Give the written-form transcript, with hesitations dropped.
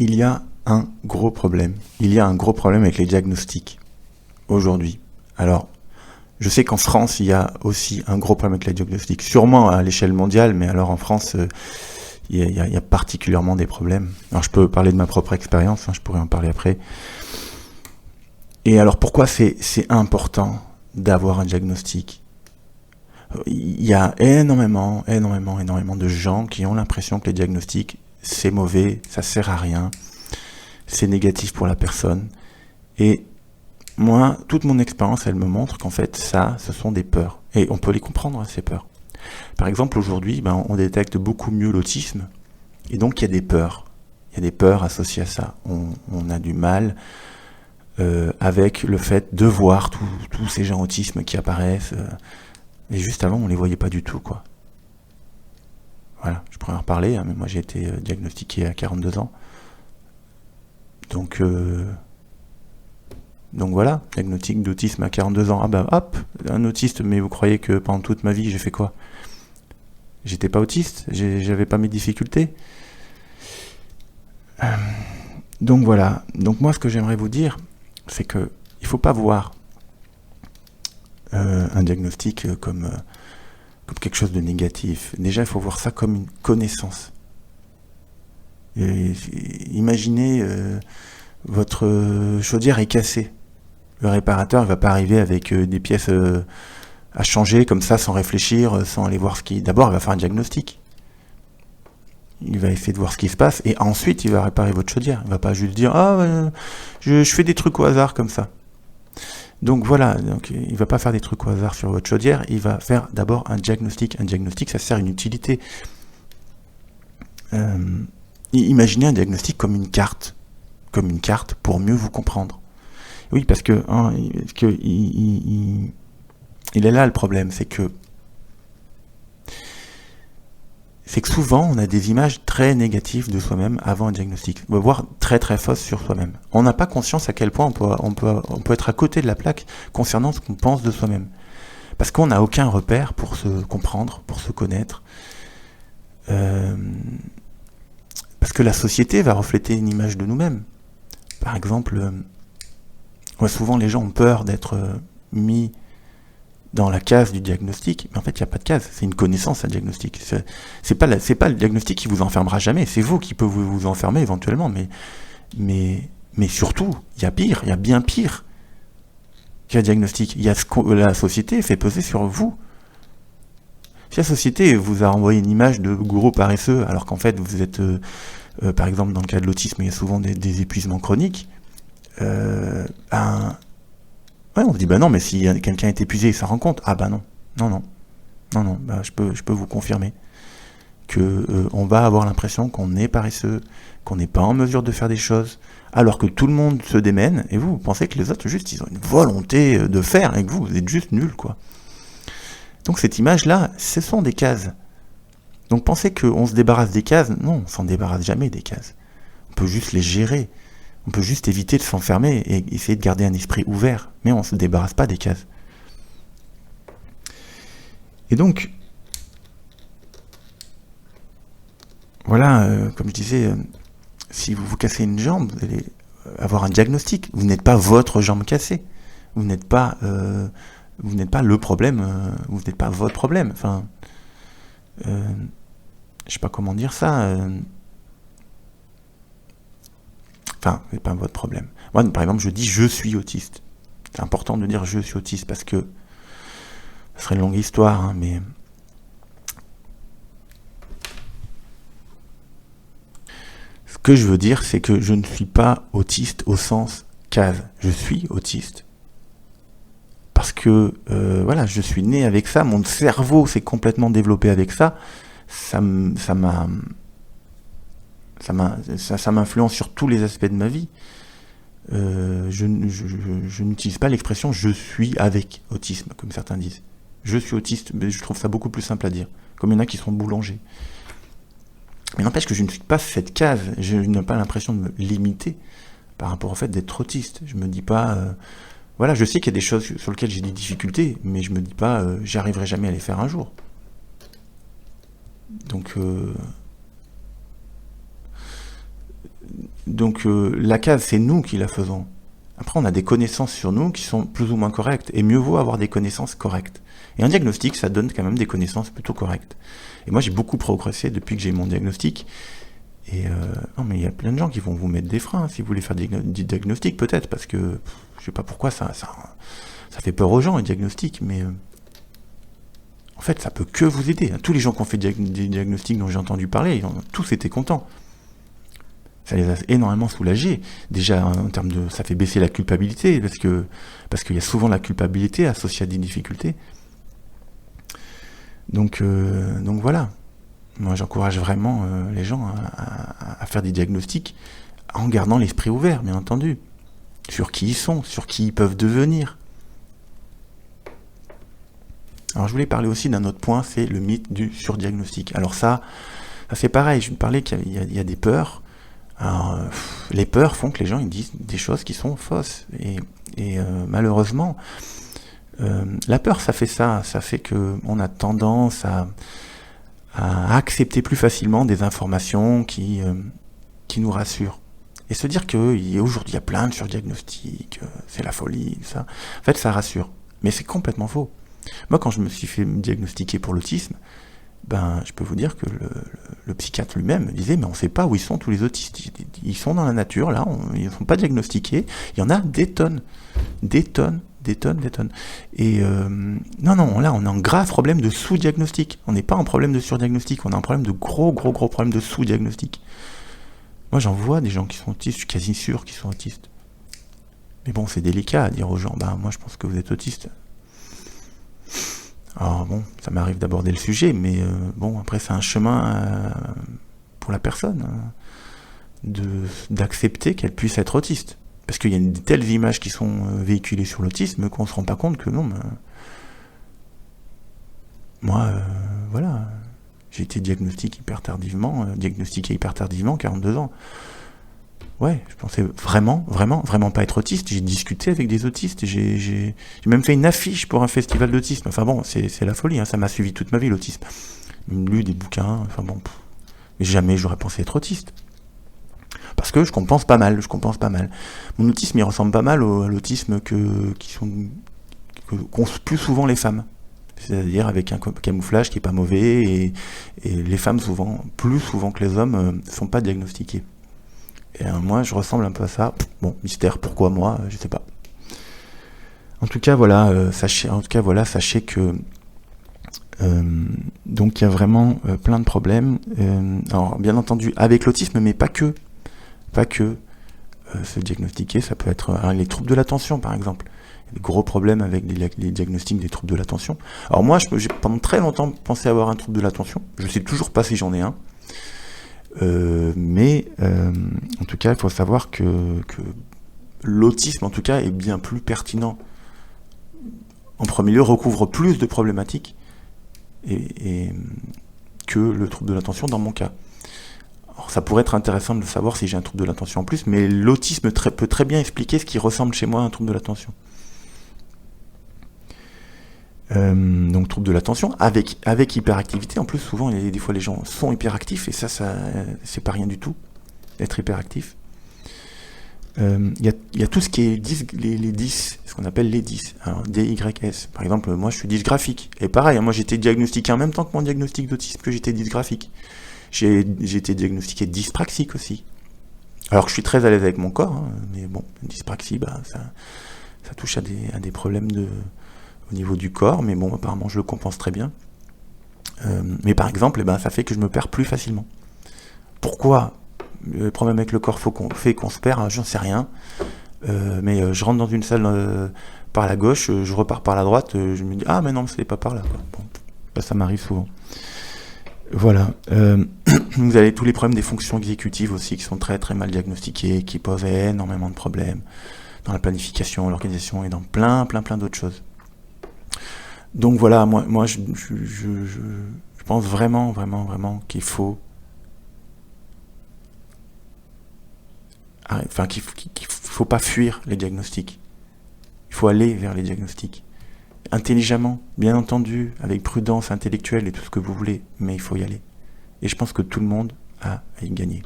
il y a un gros problème. Il y a un gros problème avec les diagnostics aujourd'hui. Alors, je sais qu'en France, il y a aussi un gros problème avec les diagnostics, sûrement à l'échelle mondiale, mais alors en France, il y a particulièrement des problèmes. Alors, je peux parler de ma propre expérience, je pourrais en parler après. Et alors, pourquoi c'est important d'avoir un diagnostic ? Il y a énormément de gens qui ont l'impression que les diagnostics, c'est mauvais, ça sert à rien, c'est négatif pour la personne. Et moi, toute mon expérience, elle me montre qu'en fait, ce sont des peurs. Et on peut les comprendre, ces peurs. Par exemple, aujourd'hui, on détecte beaucoup mieux l'autisme, et donc il y a des peurs. Il y a des peurs associées à ça. On a du mal avec le fait de voir tous ces gens autisme qui apparaissent. Et juste avant, on les voyait pas du tout, quoi. Voilà, je pourrais en reparler, mais moi j'ai été diagnostiqué à 42 ans. Donc voilà, diagnostic d'autisme à 42 ans. Ah bah hop, un autiste, mais vous croyez que pendant toute ma vie, j'ai fait quoi ? J'étais pas autiste, j'avais pas mes difficultés. Donc voilà, donc moi ce que j'aimerais vous dire, c'est que il faut pas voir un diagnostic comme quelque chose de négatif. Déjà, il faut voir ça comme une connaissance. Et imaginez, votre chaudière est cassée. Le réparateur ne va pas arriver avec des pièces à changer comme ça, sans réfléchir, sans aller voir ce qui... D'abord, il va faire un diagnostic. Il va essayer de voir ce qui se passe, et ensuite, il va réparer votre chaudière. Il ne va pas juste dire « Ah, je fais des trucs au hasard comme ça ». Donc voilà, il ne va pas faire des trucs au hasard sur votre chaudière, il va faire d'abord un diagnostic. Un diagnostic, ça sert à une utilité. Imaginez un diagnostic comme une carte pour mieux vous comprendre. Oui, parce que il est là le problème, c'est que souvent on a des images très négatives de soi-même avant un diagnostic, voire très très fausses sur soi-même. On n'a pas conscience à quel point on peut être à côté de la plaque concernant ce qu'on pense de soi-même. Parce qu'on n'a aucun repère pour se comprendre, pour se connaître. Parce que la société va refléter une image de nous-mêmes. Par exemple, souvent les gens ont peur d'être mis dans la case du diagnostic, mais en fait il n'y a pas de case, c'est une connaissance, un diagnostic. C'est pas le diagnostic qui vous enfermera jamais, c'est vous qui pouvez vous enfermer éventuellement, mais surtout, il y a pire, il y a bien pire qu'un diagnostic. Il y a ce que la société fait peser sur vous. Si la société vous a envoyé une image de gourou paresseux, alors qu'en fait vous êtes, par exemple dans le cas de l'autisme, il y a souvent des épuisements chroniques, on se dit non, mais si quelqu'un est épuisé, il s'en rend compte. Ah non, je peux vous confirmer que on va avoir l'impression qu'on est paresseux, qu'on n'est pas en mesure de faire des choses, alors que tout le monde se démène, et vous pensez que les autres juste ils ont une volonté de faire, et que vous êtes juste nuls, quoi. Donc cette image-là, ce sont des cases. Donc pensez qu'on se débarrasse des cases, non, on s'en débarrasse jamais des cases. On peut juste les gérer. On peut juste éviter de s'enfermer et essayer de garder un esprit ouvert, mais on ne se débarrasse pas des cases. Et donc, voilà, comme je disais, si vous vous cassez une jambe, vous allez avoir un diagnostic. Vous n'êtes pas votre jambe cassée. Vous n'êtes pas le problème. Vous n'êtes pas votre problème. Enfin, je sais pas comment dire ça. Enfin, c'est pas votre problème. Moi, par exemple, je dis je suis autiste. C'est important de dire je suis autiste parce que ce serait une longue histoire, mais ce que je veux dire, c'est que je ne suis pas autiste au sens case. Je suis autiste parce que je suis né avec ça. Mon cerveau s'est complètement développé avec ça. Ça m'influence sur tous les aspects de ma vie. Je n'utilise pas l'expression « je suis avec autisme », comme certains disent. Je suis autiste, mais je trouve ça beaucoup plus simple à dire. Comme il y en a qui sont boulangers. Mais n'empêche que je ne suis pas cette case. Je n'ai pas l'impression de me limiter par rapport au fait d'être autiste. Je me dis pas... je sais qu'il y a des choses sur lesquelles j'ai des difficultés, mais je me dis pas j'y arriverai jamais à les faire un jour. Donc... Donc la case, c'est nous qui la faisons. Après, on a des connaissances sur nous qui sont plus ou moins correctes, et mieux vaut avoir des connaissances correctes. Et un diagnostic, ça donne quand même des connaissances plutôt correctes. Et moi, j'ai beaucoup progressé depuis que j'ai mon diagnostic. Et non, mais il y a plein de gens qui vont vous mettre des freins si vous voulez faire des diagnostics, peut-être, parce que je sais pas pourquoi ça fait peur aux gens, les diagnostics, mais en fait, ça peut que vous aider. Tous les gens qui ont fait des diagnostics dont j'ai entendu parler, ils ont tous été contents. Ça les a énormément soulagés. Déjà, en termes de, ça fait baisser la culpabilité, parce qu'il y a souvent la culpabilité associée à des difficultés. Donc voilà. Moi, j'encourage vraiment les gens à faire des diagnostics en gardant l'esprit ouvert, bien entendu, sur qui ils sont, sur qui ils peuvent devenir. Alors, je voulais parler aussi d'un autre point, c'est le mythe du surdiagnostic. Alors ça c'est pareil. Je me parlais qu'il y a des peurs. Alors, les peurs font que les gens ils disent des choses qui sont fausses. Et malheureusement, la peur, ça fait que on a tendance à accepter plus facilement des informations qui nous rassurent. Et se dire qu'aujourd'hui il y a plein de surdiagnostics, c'est la folie, ça. En fait, ça rassure. Mais c'est complètement faux. Moi, quand je me suis fait diagnostiquer pour l'autisme, je peux vous dire que le psychiatre lui-même me disait, mais on ne sait pas où ils sont tous les autistes. Ils sont dans la nature, là, ils ne sont pas diagnostiqués. Il y en a des tonnes. Des tonnes. Et non, là, on a un grave problème de sous-diagnostic. On n'est pas en problème de surdiagnostic, on a un problème de gros problème de sous-diagnostic. Moi, j'en vois des gens qui sont autistes, je suis quasi sûr qu'ils sont autistes. Mais bon, c'est délicat à dire aux gens, moi, je pense que vous êtes autiste. Alors bon, ça m'arrive d'aborder le sujet, mais après, c'est un chemin pour la personne d'accepter qu'elle puisse être autiste. Parce qu'il y a de telles images qui sont véhiculées sur l'autisme qu'on ne se rend pas compte que non. Moi, voilà, j'ai été diagnostiqué hyper tardivement, 42 ans. Ouais, je pensais vraiment pas être autiste. J'ai discuté avec des autistes, j'ai même fait une affiche pour un festival d'autisme. Enfin bon, c'est la folie, hein, ça m'a suivi toute ma vie, l'autisme. J'ai lu des bouquins, mais jamais j'aurais pensé être autiste. Parce que je compense pas mal. Mon autisme, il ressemble pas mal à l'autisme qu'ont plus souvent les femmes. C'est-à-dire avec un camouflage qui est pas mauvais, et les femmes, plus souvent que les hommes, sont pas diagnostiquées. Et moi, je ressemble un peu à ça. Bon, mystère, pourquoi moi, je sais pas. En tout cas, voilà, sachez que donc il y a vraiment plein de problèmes. Alors, bien entendu, avec l'autisme, mais pas que. Se diagnostiquer, ça peut être les troubles de l'attention, par exemple. Il y a des gros problèmes avec les diagnostics des troubles de l'attention. Alors moi, j'ai pendant très longtemps pensé avoir un trouble de l'attention. Je sais toujours pas si j'en ai un. Mais en tout cas, il faut savoir que l'autisme, en tout cas, est bien plus pertinent. En premier lieu, recouvre plus de problématiques que le trouble de l'attention dans mon cas. Alors, ça pourrait être intéressant de le savoir si j'ai un trouble de l'attention en plus, mais l'autisme peut très bien expliquer ce qui ressemble chez moi à un trouble de l'attention. Donc trouble de l'attention avec hyperactivité. En plus, souvent, des fois, les gens sont hyperactifs, et ça c'est pas rien du tout d'être hyperactif. Il y a tout ce qui est les 10, ce qu'on appelle les 10. Alors DYS. Par exemple, moi, je suis dysgraphique. Et pareil, moi, j'ai été diagnostiqué en même temps que mon diagnostic d'autisme, que j'étais dysgraphique. J'ai été diagnostiqué dyspraxique aussi. Alors que je suis très à l'aise avec mon corps, mais bon, dyspraxie, ça touche à des problèmes au niveau du corps, mais bon, apparemment je le compense très bien. Mais par exemple, ça fait que je me perds plus facilement. Pourquoi le problème avec le corps fait qu'on se perd, j'en sais rien. Mais je rentre dans une salle par la gauche, je repars par la droite, je me dis mais non, c'est pas par là, quoi. Bon, ça m'arrive souvent. Voilà. Vous avez tous les problèmes des fonctions exécutives aussi qui sont très très mal diagnostiquées, qui posent énormément de problèmes dans la planification, l'organisation et dans plein d'autres choses. Donc voilà, moi je pense vraiment qu'il faut qu'il faut pas fuir les diagnostics. Il faut aller vers les diagnostics. Intelligemment, bien entendu, avec prudence intellectuelle et tout ce que vous voulez, mais il faut y aller. Et je pense que tout le monde a à y gagner.